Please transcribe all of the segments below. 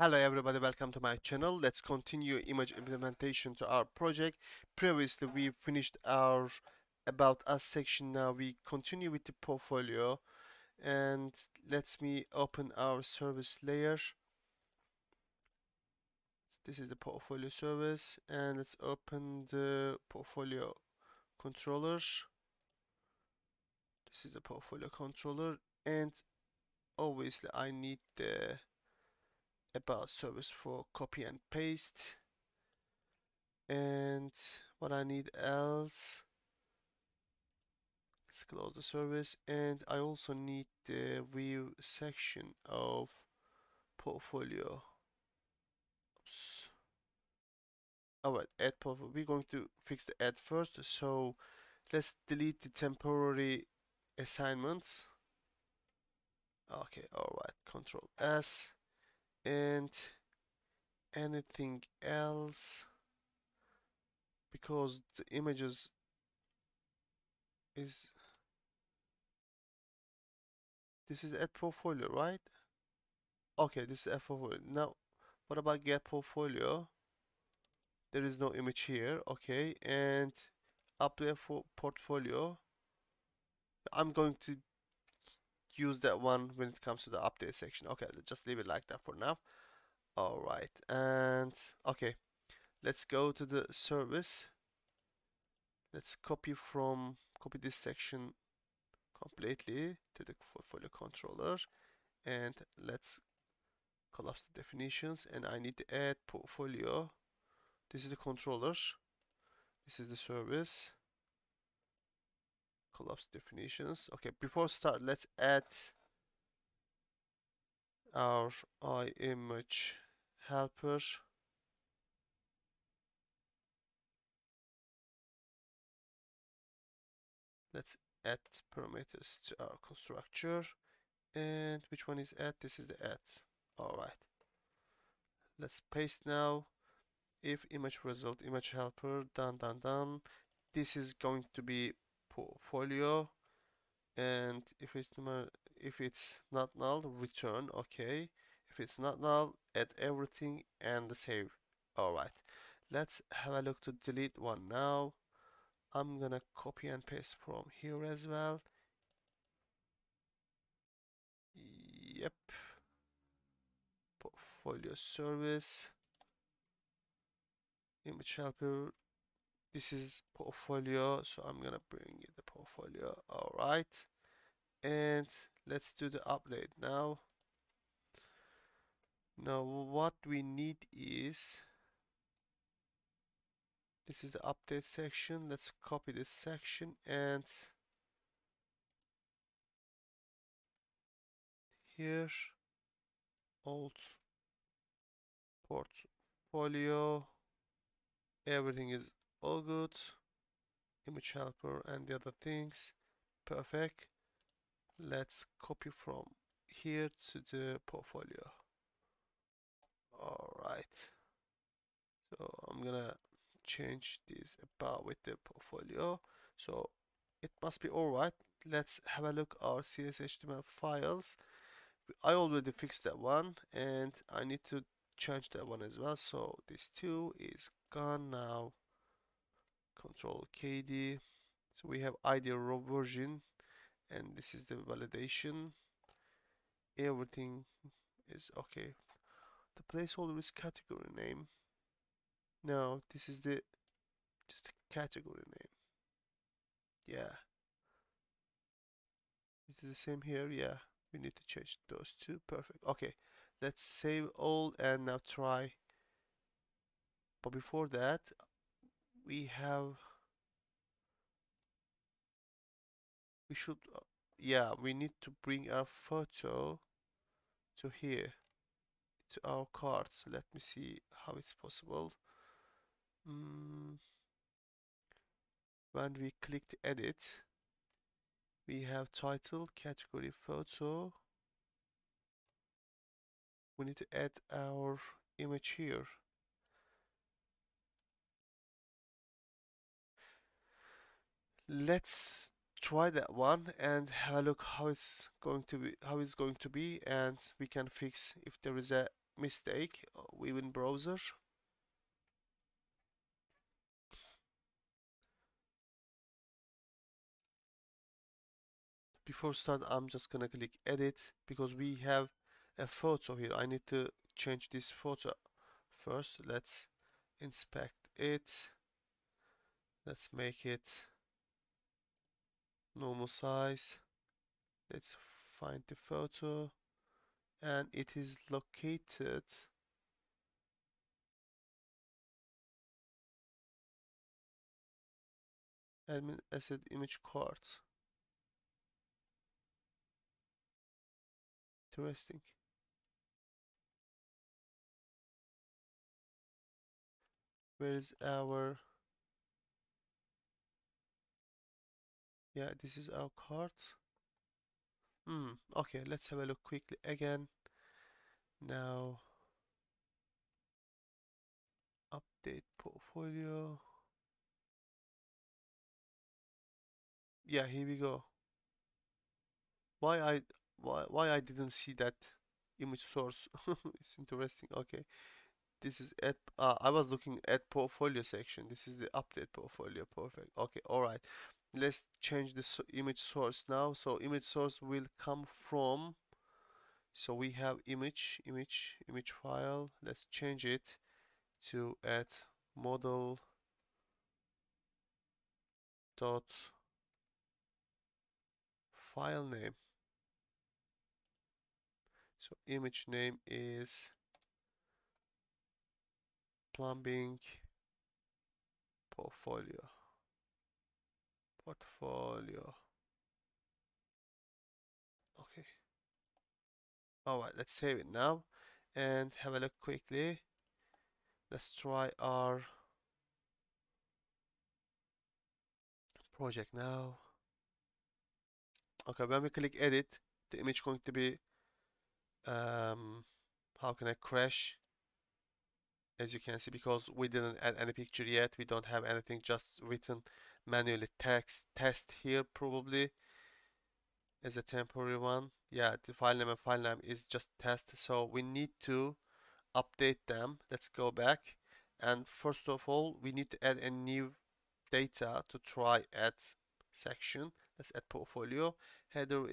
Hello everybody, welcome to my channel. Let's continue image implementation to our project. Previously we finished our about us section. Now we continue with the portfolio, and let me open our service layer. This is the portfolio service, and let's open the portfolio controller. This is the portfolio controller, and obviously I need the about service for copy and paste. And what I need else, let's close the service, and I also need the view section of portfolio. Oops. Alright, add portfolio. We're going to fix the add first, so let's delete the temporary assignments. Okay, alright, Control S, and anything else, because the images is this is add portfolio, right? Okay, this is add portfolio. Now what about get portfolio? There is no image here. Okay, and update for portfolio, I'm going to use that one when it comes to the update section. Okay, let's just leave it like that for now. All right, and okay, let's go to the service. Let's copy this section completely to the portfolio controller, and let's collapse the definitions, and I need to add portfolio. This is the controller, this is the service, collapse definitions. Okay, before start, let's add our image helper. Let's add parameters to our constructor. And which one is add? This is the add. Alright. Let's paste now. If image result, image helper, done. This is going to be portfolio. And if it's not null, return. Okay. If it's not null, add everything and save. Alright. Let's have a look to delete one now. I'm gonna copy and paste from here as well. Yep. Portfolio service, image helper. This is portfolio, so I'm gonna bring it the portfolio. All right, and let's do the update now. Now what we need is, this is the update section. Let's copy this section and here, old portfolio, everything is all good. Image helper and the other things, perfect. Let's copy from here to the portfolio. All right, so I'm gonna change this about with the portfolio, so it must be all right. Let's have a look our CSHTML files. I already fixed that one, and I need to change that one as well. So this two is gone now. Control KD. So we have ID raw version, and this is the validation. Everything is okay. The placeholder is category name. No, this is the just a category name. Yeah. Is it the same here? Yeah. We need to change those two. Perfect. Okay. Let's save all and now try. But before that, we should, yeah, we need to bring our photo to here, to our cards. Let me see how it's possible. When we click edit, we have title, category, photo. We need to add our image here. Let's try that one and have a look how it's going to be, and we can fix if there is a mistake. We in browser. Before start, I'm just gonna click edit because we have a photo here. I need to change this photo first. Let's inspect it. Let's make it normal size. Let's find the photo, and it is located admin asset image cart. Interesting. Where is our, yeah, this is our cart. Okay, let's have a look quickly again. Now, update portfolio. Yeah, here we go. Why I why I didn't see that image source? It's interesting. Okay, this is at I was looking at portfolio section. This is the update portfolio. Perfect. Okay, all right. Let's change the image source now. So image source will come from. So we have image file. Let's change it to at model dot file name. So image name is plumbing portfolio. Portfolio. Okay. All right, let's save it now and have a look quickly. Let's try our project now. Okay, when we click edit, the image going to be how can I crash? As you can see, because we didn't add any picture yet, we don't have anything, just written manually text test here probably as a temporary one. Yeah, the file name and file name is just test, so we need to update them. Let's go back, and first of all we need to add a new data to try add section. Let's add portfolio. Header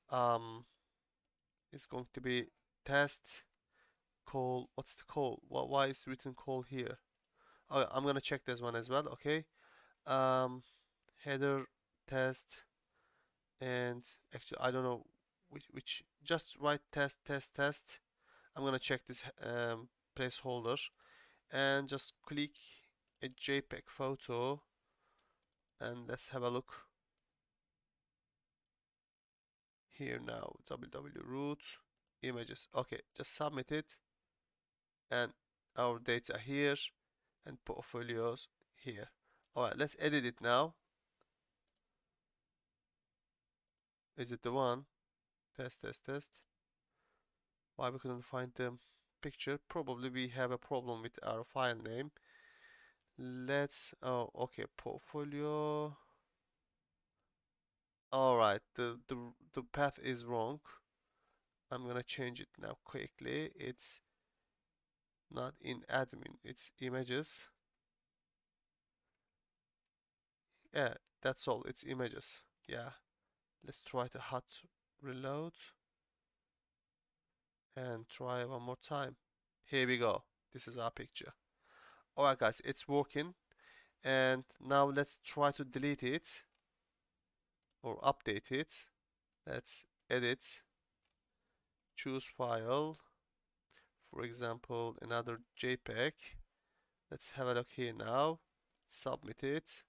um is going to be test call. What's the call? Why is written call here? Oh, I'm gonna check this one as well. Okay. um Header test, and actually I don't know which just write test. I'm gonna check this placeholder and just click a JPEG photo, and let's have a look here now. www.root images. Okay, just submit it, and our data here and portfolios here. All right, let's edit it now. Is it the one? Test. Why we couldn't find the picture? Probably we have a problem with our file name. Let's, oh, okay, portfolio. All right, the path is wrong. I'm gonna change it now quickly. It's not in admin, it's images. Yeah, that's all, it's images. Yeah, let's try to hot reload and try one more time. Here we go. This is our picture. Alright guys, it's working. And now let's try to delete it or update it. Let's edit, choose file, for example, another JPEG. Let's have a look here now. Submit it.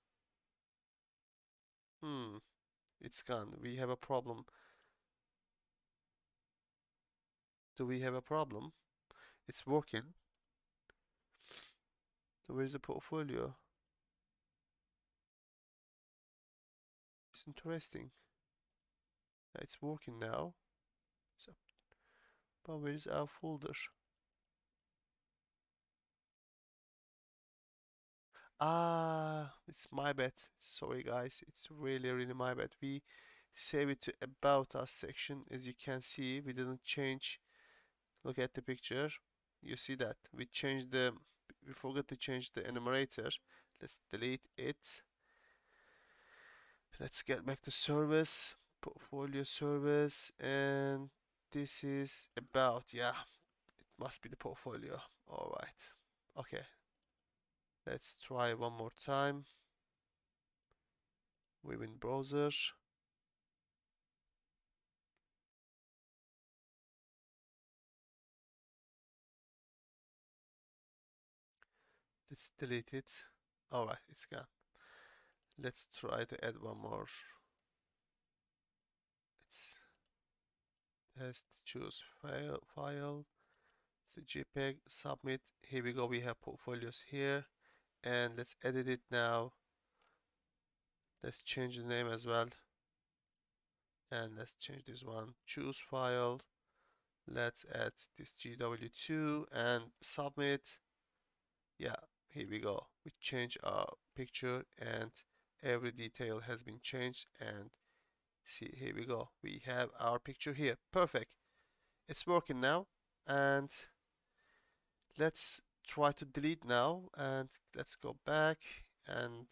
It's gone. We have a problem. Do we have a problem? It's working. So where's the portfolio? It's interesting. It's working now. So, but where is our folder? Ah, it's my bad. Sorry guys, it's really my bad. We save it to about us section. As you can see, we didn't change Look at the picture. You see that we forgot to change the enumerator. Let's delete it. Let's get back to service, portfolio service, and this is about, yeah, it must be the portfolio. All right. Okay. Let's try one more time. We're in browser. Let's delete it. All right, it's gone. Let's try to add one more. Let's test, choose file, the JPEG, submit. Here we go. We have portfolios here, and let's edit it now. Let's change the name as well, and let's change this one. Choose file. Let's add this GW2 and submit. Yeah, here we go. We change our picture and every detail has been changed, and see, here we go. We have our picture here. Perfect. It's working now, and let's try to delete now, and let's go back and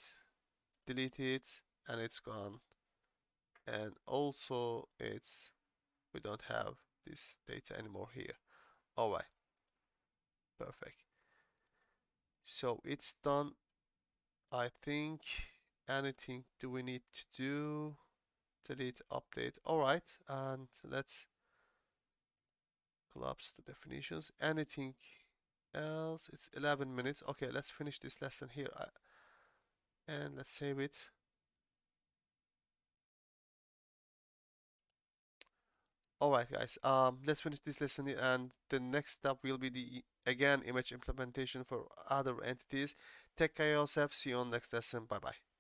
delete it, and it's gone. And also we don't have this data anymore here. All right, perfect. So it's done. I think anything do we need to do? Delete, update. All right, and let's collapse the definitions. Anything else? It's 11 minutes. Okay, let's finish this lesson here, and let's save it. All right, guys. Let's finish this lesson here, and the next step will be the again image implementation for other entities. Take care of yourself. See you on next lesson. Bye bye.